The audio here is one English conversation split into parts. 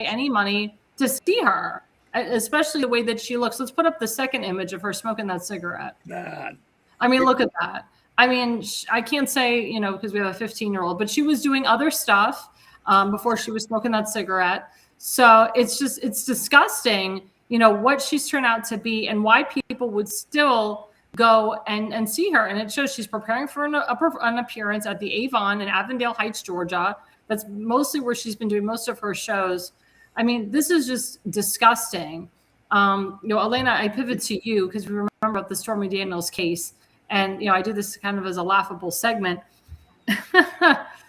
any money to see her, especially the way that she looks. Let's put up the second image of her smoking that cigarette. I mean, look at that. I mean, I can't say, you know, because we have a 15-year-old, but she was doing other stuff before she was smoking that cigarette. So it's disgusting, you know, what she's turned out to be and why people would still go and see her. And it shows she's preparing for an appearance at the Avon in Avondale Heights, Georgia. That's mostly where she's been doing most of her shows. I mean, this is just disgusting. You know, Eleana, I pivot to you because we remember the Stormy Daniels case. And, you know, I do this kind of as a laughable segment.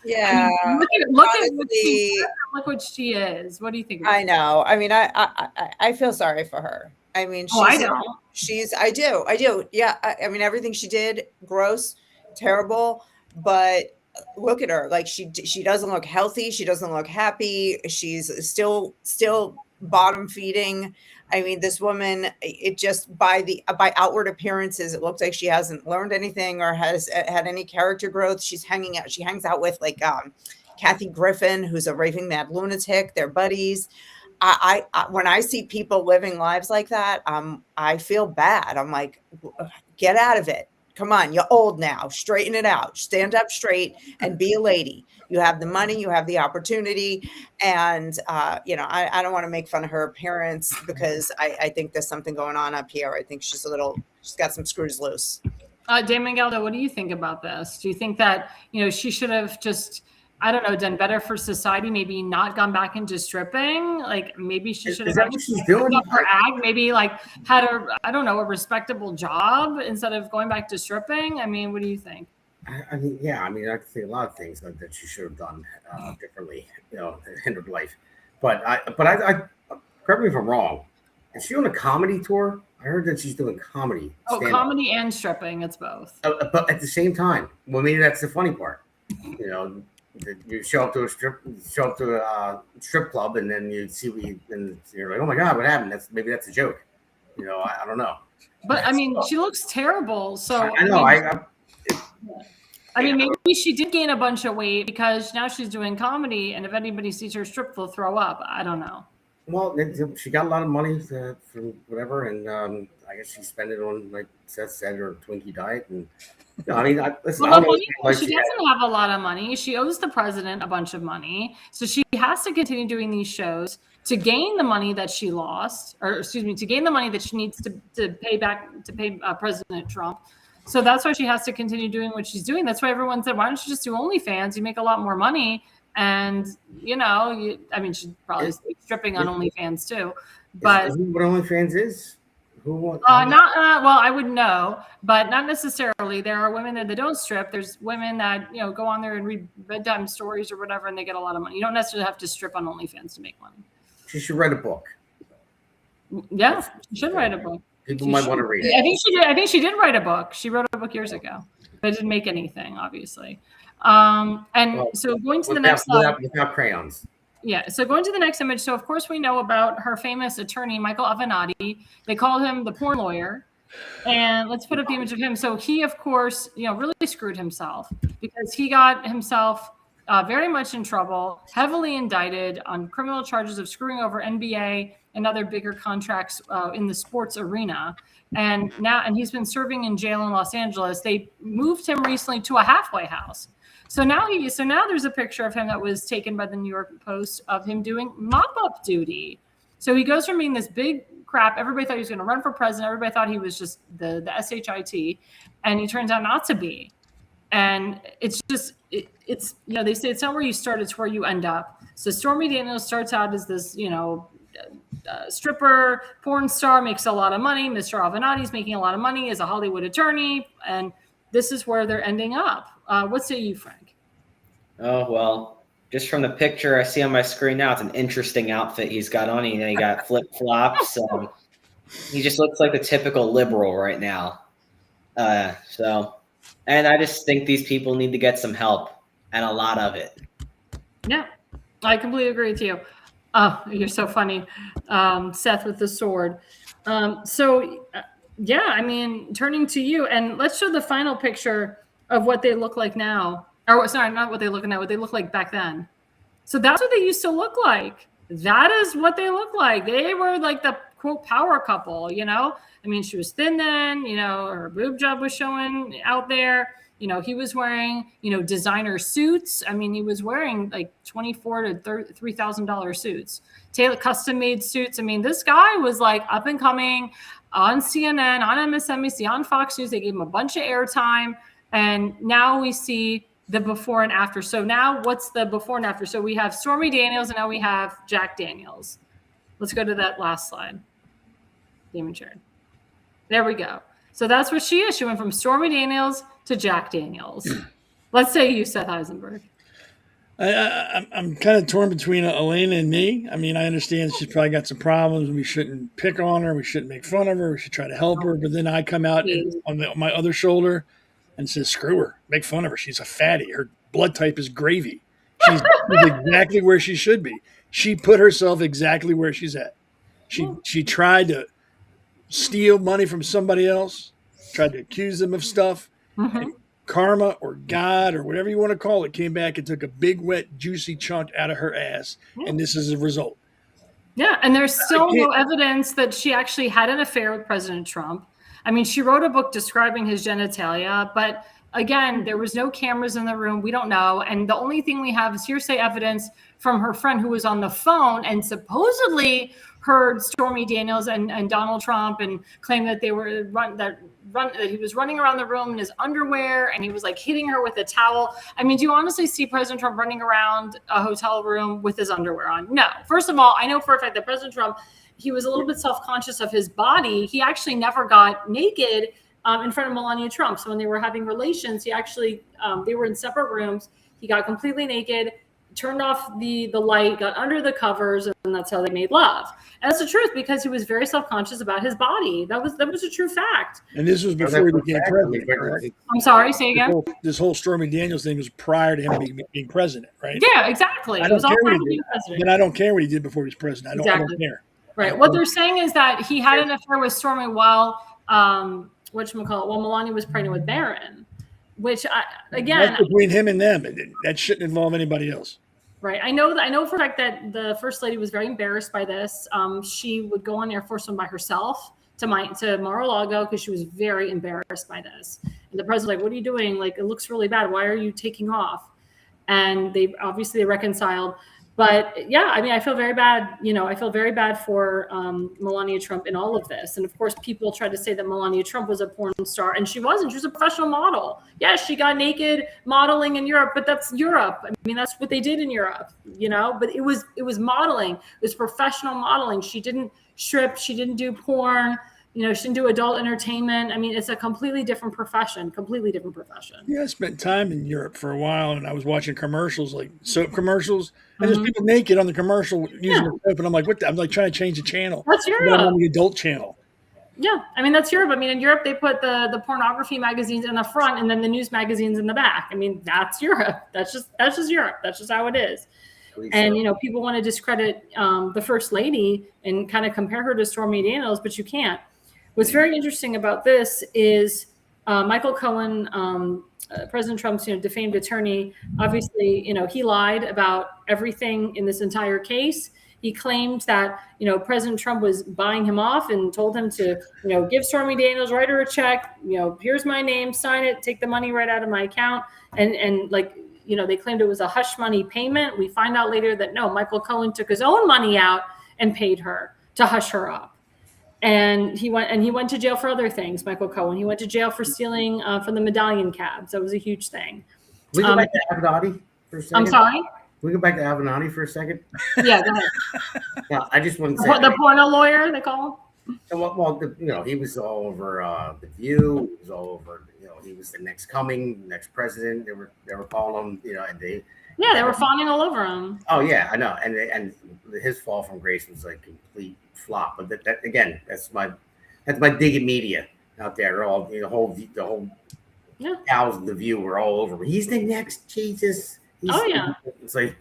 Yeah. I mean, look what she is. What do you think? I know. I mean, I feel sorry for her. I mean, I do. Yeah. I mean, everything she did, gross, terrible, but look at her. Like she doesn't look healthy. She doesn't look happy. She's still bottom feeding. I mean, this woman, it just by outward appearances, it looks like she hasn't learned anything or has had any character growth. She hangs out with like Kathy Griffin, who's a raving mad lunatic. They're buddies. I when I see people living lives like that, I feel bad. I'm like, get out of it. Come on, you're old now. Straighten it out. Stand up straight and be a lady. You have the money, you have the opportunity. And, you know, I don't want to make fun of her appearance because I think there's something going on up here. I think she's got some screws loose. Damon, Galdo, what do you think about this? Do you think that, you know, she should have just, I don't know, done better for society, maybe not gone back into stripping? Like maybe she should have her ag, maybe like had a respectable job instead of going back to stripping. I mean, what do you think? I mean, yeah, I mean, I think a lot of things that she should have done differently, you know, in her life. But I correct me if I'm wrong. Is she on a comedy tour? I heard that she's doing comedy. Oh, comedy and stripping. It's both. But at the same time. Well, maybe that's the funny part. You know, you show up to a strip club, and then you see and you're like, oh my God, what happened? Maybe that's a joke. You know, I don't know. But I mean, she looks terrible. So I know. I mean, maybe she did gain a bunch of weight because now she's doing comedy, and if anybody sees her strip, they'll throw up. I don't know. Well, she got a lot of money from whatever, and I guess she spent it on, like Seth said, her Twinkie diet. And I mean, she doesn't have a lot of money. She owes the president a bunch of money, so she has to continue doing these shows to gain the money that she lost, to gain the money that she needs to pay President Trump. So that's why she has to continue doing what she's doing. That's why everyone said, why don't you just do OnlyFans? You make a lot more money. And, you know, I mean, she'd probably be stripping on OnlyFans too. But is what OnlyFans is? Well, I would know, but not necessarily. There are women that don't strip. There's women that, you know, go on there and read bedtime stories or whatever, and they get a lot of money. You don't necessarily have to strip on OnlyFans to make money. She should write a book. Yeah, she should write a book. People might want to read it. I think she did write a book. She wrote a book years ago, but it didn't make anything, obviously. So going to the next slide. Without crayons. Yeah. So going to the next image. So of course we know about her famous attorney, Michael Avenatti. They call him the porn lawyer. And let's put up the image of him. So he, of course, you know, really screwed himself because he got himself very much in trouble, heavily indicted on criminal charges of screwing over NBA and other bigger contracts in the sports arena. And he's been serving in jail in Los Angeles. They moved him recently to a halfway house. So now there's a picture of him that was taken by the New York Post of him doing mop-up duty. So he goes from being this big crap. Everybody thought he was going to run for president. Everybody thought he was just the SHIT, and he turns out not to be. And it's just, it's you know, they say it's not where you start, it's where you end up. So Stormy Daniels starts out as this, you know, stripper, porn star, makes a lot of money. Mr. Avenatti's making a lot of money as a Hollywood attorney, and this is where they're ending up. What say you, Frank? Oh, well, just from the picture I see on my screen now, it's an interesting outfit he's got on. He got flip-flops. He just looks like the typical liberal right now. And I just think these people need to get some help, and a lot of it. Yeah, I completely agree with you. Oh, you're so funny. Seth with the sword. Yeah, I mean, turning to you, and let's show the final picture of what they look like now. Or sorry, not what they look now, what they look like back then. So that's what they used to look like. that is what they look like. They were like the quote power couple, you know. I mean, she was thin then, you know, her boob job was showing out there. You know, he was wearing, you know, designer suits. I mean, he was wearing like $24,000 to $3,000 suits, custom made suits. I mean, this guy was like up and coming on CNN, on MSNBC, on Fox News. They gave him a bunch of airtime. And now we see the before and after. So now what's the before and after? So we have Stormy Daniels and now we have Jack Daniels. Let's go to that last slide. Damon shared. There we go. So that's what she is. She went from Stormy Daniels to Jack Daniels. Let's say you, Seth Eisenberg. I'm kind of torn between Eleana and me. I mean, I understand she's probably got some problems. We shouldn't pick on her. We shouldn't make fun of her. We should try to help her. But then I come out on my other shoulder and says, screw her. Make fun of her. She's a fatty. Her blood type is gravy. She's exactly where she should be. She put herself exactly where she's at. She tried to steal money from somebody else, tried to accuse them of stuff. And karma or God or whatever you want to call it came back and took a big, wet, juicy chunk out of her ass. And this is the result. Yeah, and there's still no evidence that she actually had an affair with President Trump. I mean, she wrote a book describing his genitalia, but again, there was no cameras in the room. We don't know. And the only thing we have is hearsay evidence from her friend who was on the phone and supposedly heard Stormy Daniels and Donald Trump and claimed that they were that he was running around the room in his underwear and he was like hitting her with a towel. I mean, do you honestly see President Trump running around a hotel room with his underwear on? No. First of all, I know for a fact that President Trump, he was a little bit self-conscious of his body. He actually never got naked in front of Melania Trump. So when they were having relations, he actually, they were in separate rooms. He got completely naked, turned off the light, got under the covers, and that's how they made love. And that's the truth because he was very self-conscious about his body. That was a true fact. And this was before he became president, right? I'm sorry, say again? This whole Stormy Daniels thing was prior to him being president, right? Yeah, exactly. I don't care what he did before he was president. I don't care. Right. What they're saying is that he had an affair with Stormy while Melania was pregnant with Barron, which again, that's between him and them. That shouldn't involve anybody else. Right. I know for a fact that the first lady was very embarrassed by this. She would go on Air Force One by herself to Mar-a-Lago because she was very embarrassed by this. And the president was like, what are you doing? Like, it looks really bad. Why are you taking off? And they reconciled. But yeah, I mean, I feel very bad. You know, I feel very bad for Melania Trump in all of this. And of course, people tried to say that Melania Trump was a porn star, and she wasn't. She was a professional model. Yes, she got naked modeling in Europe, but that's Europe. I mean, that's what they did in Europe, you know. But it was modeling. It was professional modeling. She didn't strip. She didn't do porn. You know, she didn't do adult entertainment. I mean, it's a completely different profession. Yeah, I spent time in Europe for a while, and I was watching commercials, like soap commercials, and there's people naked on the commercial using the soap, and I'm like, what? I'm like trying to change the channel. That's Europe. I'm on the adult channel. Yeah, I mean, that's Europe. I mean, in Europe, they put the pornography magazines in the front and then the news magazines in the back. I mean, that's Europe. That's just Europe. That's just how it is. And, you know, people want to discredit the first lady and kind of compare her to Stormy Daniels, but you can't. What's very interesting about this is Michael Cohen, President Trump's, you know, defamed attorney. Obviously, you know, he lied about everything in this entire case. He claimed that, you know, President Trump was buying him off and told him to, you know, give Stormy Daniels, write her a check, you know, here's my name, sign it, take the money right out of my account. And like, you know, they claimed it was a hush money payment. We find out later that no, Michael Cohen took his own money out and paid her to hush her up. And he went to jail for other things, Michael Cohen. He went to jail for stealing from the medallion cabs. That was a huge thing. We go back to Avenatti for a second. I'm sorry? We go back to Avenatti for a second. Yeah, go ahead. No, I just want to say the porno lawyer, they call him. You know, he was all over The View. He was all over. You know, he was the next coming, next president. They were calling him. You know, and they were fawning all over him. Oh yeah, I know. And his fall from grace was like complete flop. But that again, that's my dig at media out there. They're all, you know, the whole cows of The View were all over. He's the next Jesus. It's like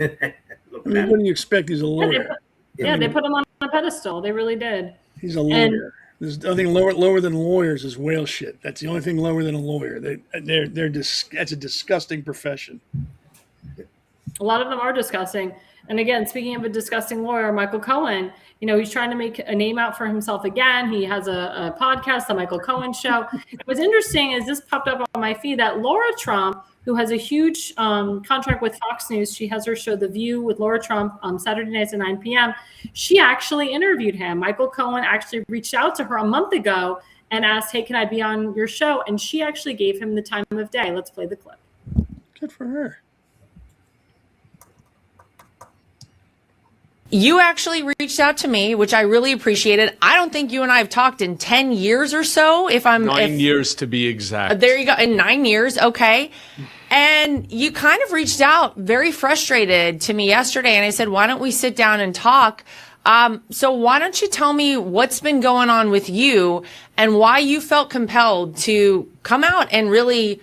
what do you expect? He's a lawyer. They put him on a pedestal. They really did. He's a lawyer. There's nothing lower than lawyers is whale shit. That's the only thing lower than a lawyer. That's a disgusting profession. A lot of them are disgusting. And again, speaking of a disgusting lawyer, Michael Cohen, he's trying to make a name out for himself again. He has a podcast, The Michael Cohen Show. What's interesting is this popped up on my feed that Laura Trump, who has a huge contract with Fox News, she has her show, The View with Laura Trump, Saturday nights at 9 p.m. She actually interviewed him. Michael Cohen actually reached out to her a month ago and asked, hey, can I be on your show? And she actually gave him the time of day. Let's play the clip. Good for her. You actually reached out to me, which I really appreciated. I don't think you and I have talked in 10 years or so. 9 years to be exact. There you go. In 9 years. Okay. And you kind of reached out very frustrated to me yesterday. And I said, why don't we sit down and talk? So why don't you tell me what's been going on with you and why you felt compelled to come out and really,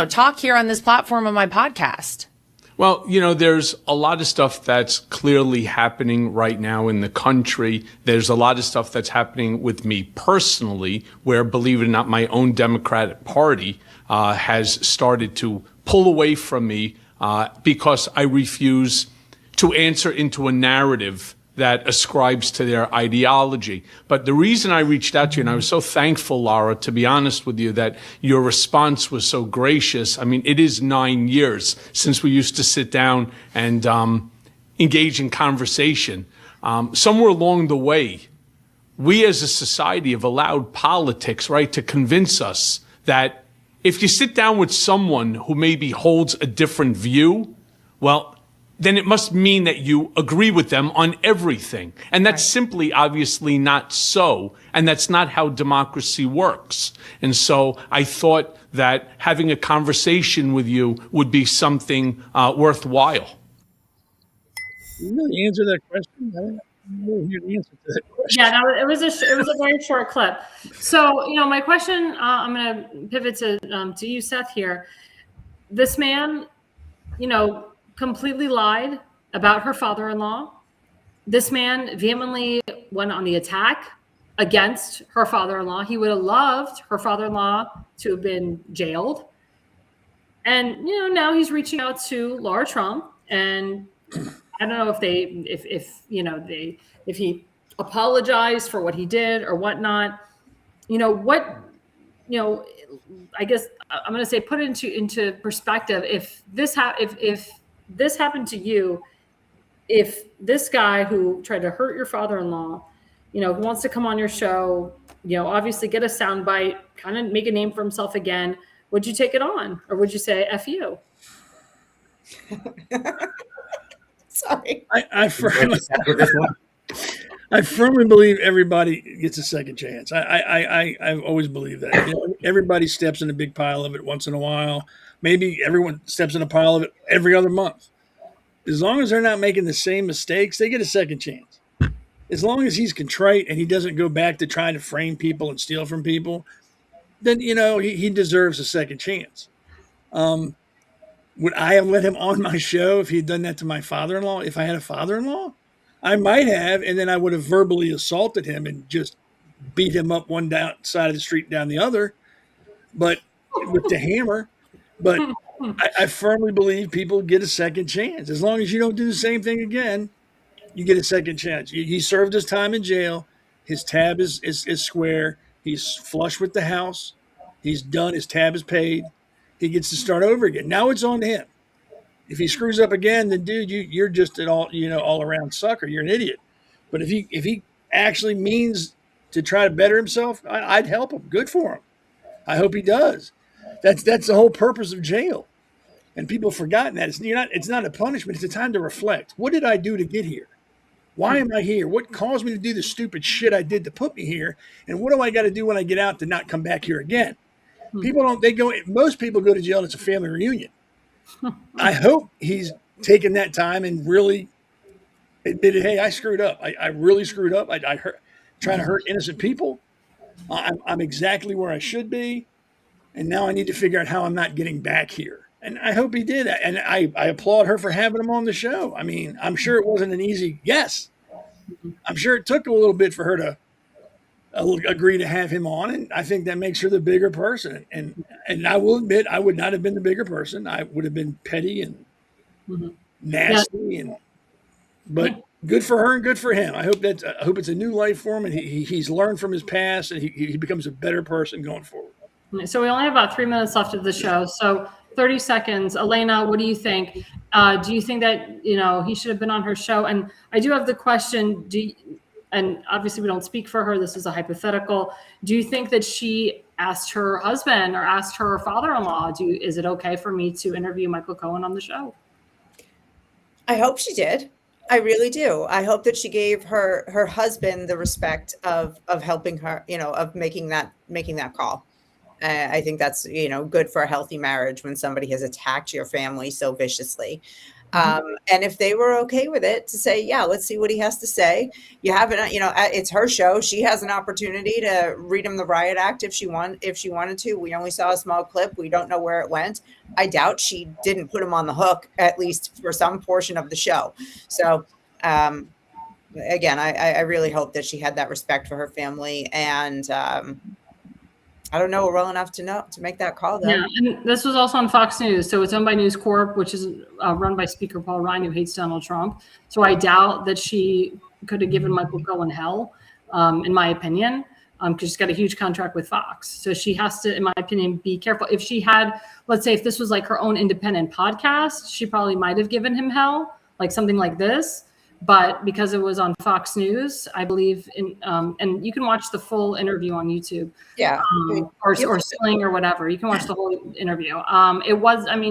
talk here on this platform of my podcast? Well, there's a lot of stuff that's clearly happening right now in the country. There's a lot of stuff that's happening with me personally, where, believe it or not, my own Democratic Party has started to pull away from me because I refuse to answer into a narrative that ascribes to their ideology. But the reason I reached out to you, and I was so thankful, Laura, to be honest with you, that your response was so gracious. I mean, it is 9 years since we used to sit down and engage in conversation. Somewhere along the way, we as a society have allowed politics, right, to convince us that if you sit down with someone who maybe holds a different view, well, then it must mean that you agree with them on everything. And that's simply, obviously, not so. And that's not how democracy works. And so I thought that having a conversation with you would be something worthwhile. You really answer that question? I don't know the answer to that question. Yeah, no, it was a very short clip. So, my question, I'm going to pivot to you, Seth, here. This man, completely lied about her father-in-law. This man vehemently went on the attack against her father-in-law. He would have loved her father-in-law to have been jailed. And, now he's reaching out to Laura Trump. And I don't know if he apologized for what he did or whatnot. I guess I'm going to say, put it into perspective. If this happened to you, if this guy who tried to hurt your father-in-law, who wants to come on your show, obviously get a soundbite, kind of make a name for himself again, would you take it on? Or would you say, F you? Sorry. I firmly believe everybody gets a second chance. I've always believed that. Everybody steps in a big pile of it once in a while. Maybe everyone steps in a pile of it every other month. As long as they're not making the same mistakes, they get a second chance. As long as he's contrite and he doesn't go back to trying to frame people and steal from people, then, he deserves a second chance. Would I have let him on my show if he'd done that to my father-in-law? If I had a father-in-law? I might have, and then I would have verbally assaulted him and just beat him up one side of the street down the other, but with the hammer. But I firmly believe people get a second chance. As long as you don't do the same thing again, you get a second chance. He served his time in jail. His tab is square. He's flush with the house. He's done. His tab is paid. He gets to start over again. Now it's on him. If he screws up again, then dude, you're just an all around sucker. You're an idiot. But if he actually means to try to better himself, I'd help him. Good for him. I hope he does. That's the whole purpose of jail. And people have forgotten that. It's not a punishment. It's a time to reflect. What did I do to get here? Why am I here? What caused me to do the stupid shit I did to put me here? And what do I got to do when I get out to not come back here again? Most people go to jail and it's a family reunion. I hope he's taken that time and really admitted, hey, I screwed up. I really screwed up. I trying to hurt innocent people. I'm exactly where I should be. And now I need to figure out how I'm not getting back here. And I hope he did that. And I applaud her for having him on the show. I mean, I'm sure it wasn't an easy yes. I'm sure it took a little bit for her to agree to have him on. And I think that makes her the bigger person. And I will admit, I would not have been the bigger person. I would have been petty and nasty and But good for her and good for him. I hope it's a new life for him, and he's learned from his past, and he becomes a better person going forward. So we only have about 3 minutes left of the show. So 30 seconds. Eleana, what do you think? Do you think that, he should have been on her show? And I do have the question, and obviously we don't speak for her, this is a hypothetical. Do you think that she asked her husband or asked her father-in-law, is it okay for me to interview Michael Cohen on the show? I hope she did. I really do. I hope that she gave her husband the respect of helping her, of making that call. I think that's, good for a healthy marriage when somebody has attacked your family so viciously. And if they were okay with it, to say, yeah, let's see what he has to say. You have it, it's her show. She has an opportunity to read him the riot act if she wanted to. We only saw a small clip. We don't know where it went. I doubt she didn't put him on the hook, at least for some portion of the show. So, again, I really hope that she had that respect for her family, and I don't know her well enough to make that call, though. Yeah, and this was also on Fox News. So it's owned by News Corp, which is run by Speaker Paul Ryan, who hates Donald Trump. So I doubt that she could have given Michael Cohen hell, in my opinion, because she's got a huge contract with Fox. So she has to, in my opinion, be careful. If she had, let's say, if this was like her own independent podcast, she probably might have given him hell, like something like this. But because it was on Fox News, I believe and you can watch the full interview on YouTube. Yeah. Or Sling or whatever. You can watch the whole interview.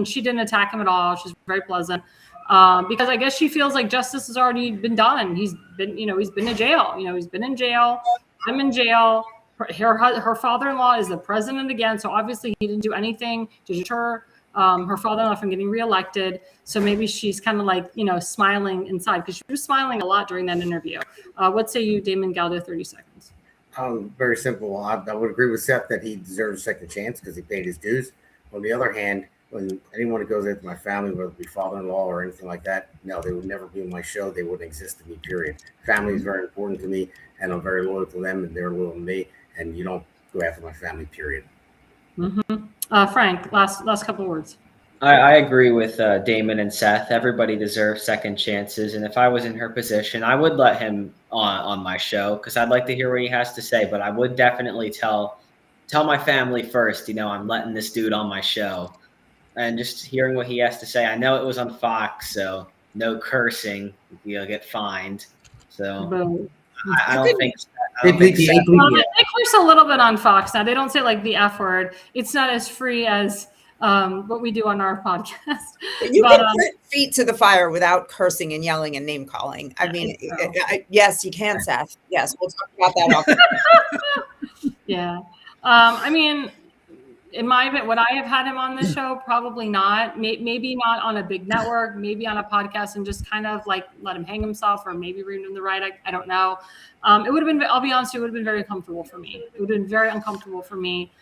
She didn't attack him at all. She's very pleasant. Because I guess she feels like justice has already been done. He's been to jail. He's been in jail. I'm in jail. Her father-in-law is the president again. So obviously he didn't do anything to deter her father-in-law from getting reelected. So maybe she's kind of like, smiling inside, because she was smiling a lot during that interview. What say you, Damon Galdo, 30 seconds? Very simple. I would agree with Seth that he deserves a second chance because he paid his dues. On the other hand, when anyone who goes after my family, whether it be father-in-law or anything like that, no, they would never be on my show. They wouldn't exist to me, period. Family is very important to me, and I'm very loyal to them, and they're loyal to me, and you don't go after my family, period. Mm-hmm. Frank, last couple of words. I agree with Damon and Seth. Everybody deserves second chances, and if I was in her position, I would let him on my show because I'd like to hear what he has to say. But I would definitely tell my family first. I'm letting this dude on my show, and just hearing what he has to say. I know it was on Fox, so no cursing. You'll get fined. So I don't think. They curse a little bit on Fox now. They don't say like the F word. It's not as free as what we do on our podcast. You can put feet to the fire without cursing and yelling and name calling. I mean, yes, you can, Seth. Yes, we'll talk about that often. Yeah. In my opinion, would I have had him on the show? Probably not. Maybe not on a big network, maybe on a podcast and just kind of like let him hang himself, or maybe read him the right. I don't know. It would have been, I'll be honest, it would have been very uncomfortable for me. It would have been very uncomfortable for me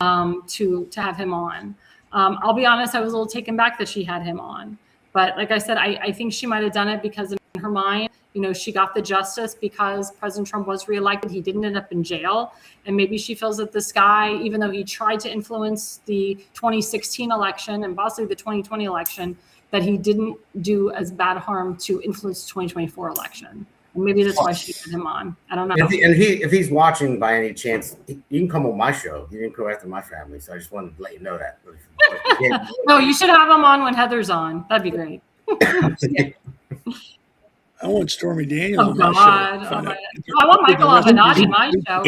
to have him on. I'll be honest, I was a little taken back that she had him on. But like I said, I think she might have done it because in her mind, she got the justice because President Trump was reelected. He didn't end up in jail. And maybe she feels that this guy, even though he tried to influence the 2016 election and possibly the 2020 election, that he didn't do as bad harm to influence the 2024 election. And maybe that's why she had him on. I don't know. If he's watching by any chance, you can come on my show. You didn't go after my family. So I just wanted to let you know that. No, you should have him on when Heather's on. That'd be great. I want Stormy Daniels on my show. I want Michael Avenatti on my show.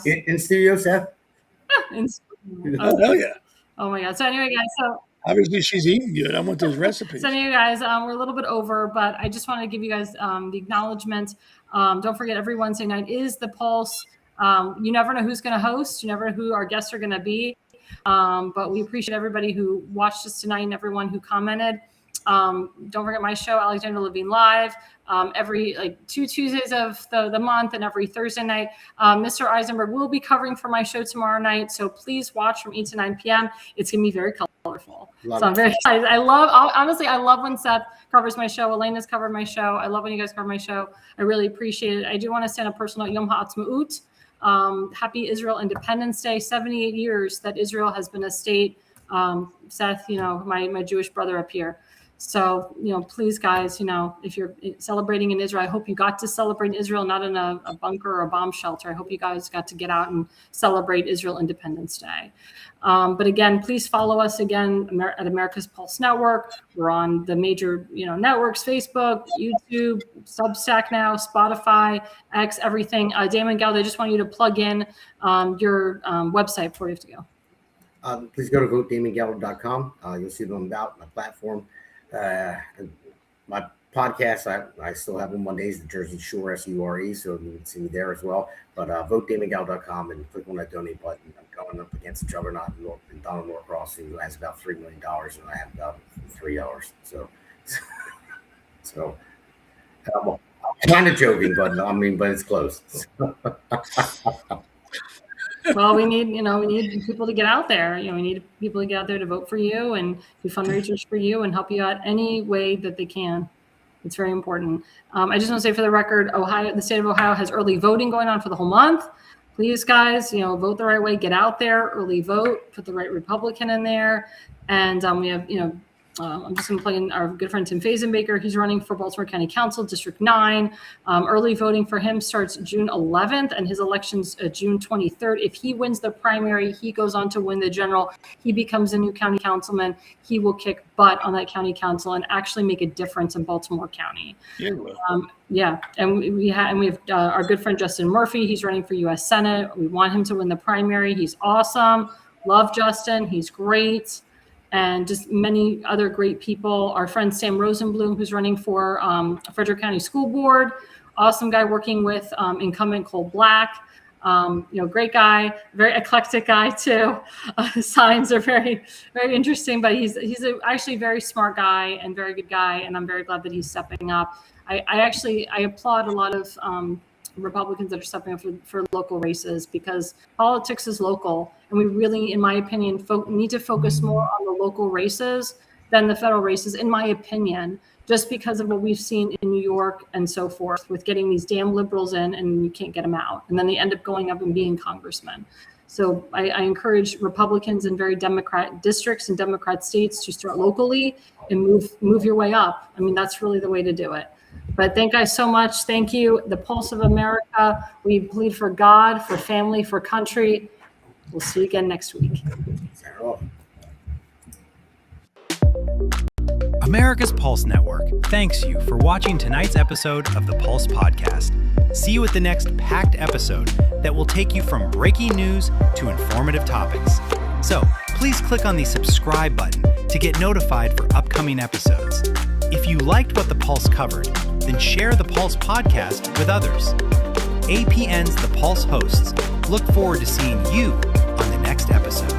In studio, Seth? Oh, hell yeah. Oh, my God. So anyway, guys, obviously she's eating good. I want those recipes. So anyway, guys, we're a little bit over, but I just want to give you guys the acknowledgement. Don't forget, every Wednesday night is The Pulse. You never know who's going to host. You never know who our guests are going to be. But we appreciate everybody who watched us tonight and everyone who commented. Don't forget my show, Alexandra Levine Live, every 2 Tuesdays of the month and every Thursday night. Mr. Eisenberg will be covering for my show tomorrow night. So please watch from 8 to 9 p.m. It's going to be very colorful. I'm very excited. I love when Seth covers my show. Elena's covered my show. I love when you guys cover my show. I really appreciate it. I do want to send a personal Yom HaAtzmaut. Happy Israel Independence Day. 78 years that Israel has been a state. Seth, my Jewish brother up here. So, please, guys, if you're celebrating in Israel, I hope you got to celebrate in Israel, not in a bunker or a bomb shelter. I hope you guys got to get out and celebrate Israel Independence Day. But again, please follow us again at America's Pulse Network. We're on the major, networks, Facebook, YouTube, Substack now, Spotify, X, everything. Damon, Galdo, I just want you to plug in your website before you have to go. Please go to votedamongaldo.com. You'll see them about my platform. My podcast, I still have them Mondays, the Jersey Shore, SURE, so you can see me there as well. But votedamongaldo.com and click on that donate button. I'm going up against the juggernaut in Donald Norcross, who has about $3 million, and I have about $3. So I'm kind of joking, but it's close. Well, we need people to get out there. We need people to get out there to vote for you and do fundraisers for you and help you out any way that they can. It's very important. I just want to say for the record, the state of Ohio has early voting going on for the whole month. Please, guys, vote the right way. Get out there, early vote, put the right Republican in there. And we have, I'm just going to plug in our good friend Tim Fazenbaker. He's running for Baltimore County Council, District 9. Early voting for him starts June 11th, and his election's June 23rd. If he wins the primary, he goes on to win the general. He becomes a new county councilman. He will kick butt on that county council and actually make a difference in Baltimore County. Yeah, and we have our good friend Justin Murphy. He's running for U.S. Senate. We want him to win the primary. He's awesome. Love Justin. He's great. And just many other great people. Our friend Sam Rosenblum, who's running for Frederick County School Board. Awesome guy working with incumbent Cole Black. Great guy, very eclectic guy too. His signs are very, very interesting, but he's actually a very smart guy and very good guy. And I'm very glad that he's stepping up. I applaud a lot of Republicans that are stepping up for local races, because politics is local, and we really, in my opinion, need to focus more on the local races than the federal races, in my opinion, just because of what we've seen in New York and so forth, with getting these damn liberals in and you can't get them out, and then they end up going up and being congressmen. So I encourage Republicans in very Democrat districts and Democrat states to start locally and move your way up. That's really the way to do it. But thank you guys so much. Thank you. The Pulse of America. We plead for God, for family, for country. We'll see you again next week. America's Pulse Network thanks you for watching tonight's episode of the Pulse Podcast. See you at the next packed episode that will take you from breaking news to informative topics. So please click on the subscribe button to get notified for upcoming episodes. If you liked what the Pulse covered, then share the Pulse podcast with others. APN's The Pulse hosts look forward to seeing you on the next episode.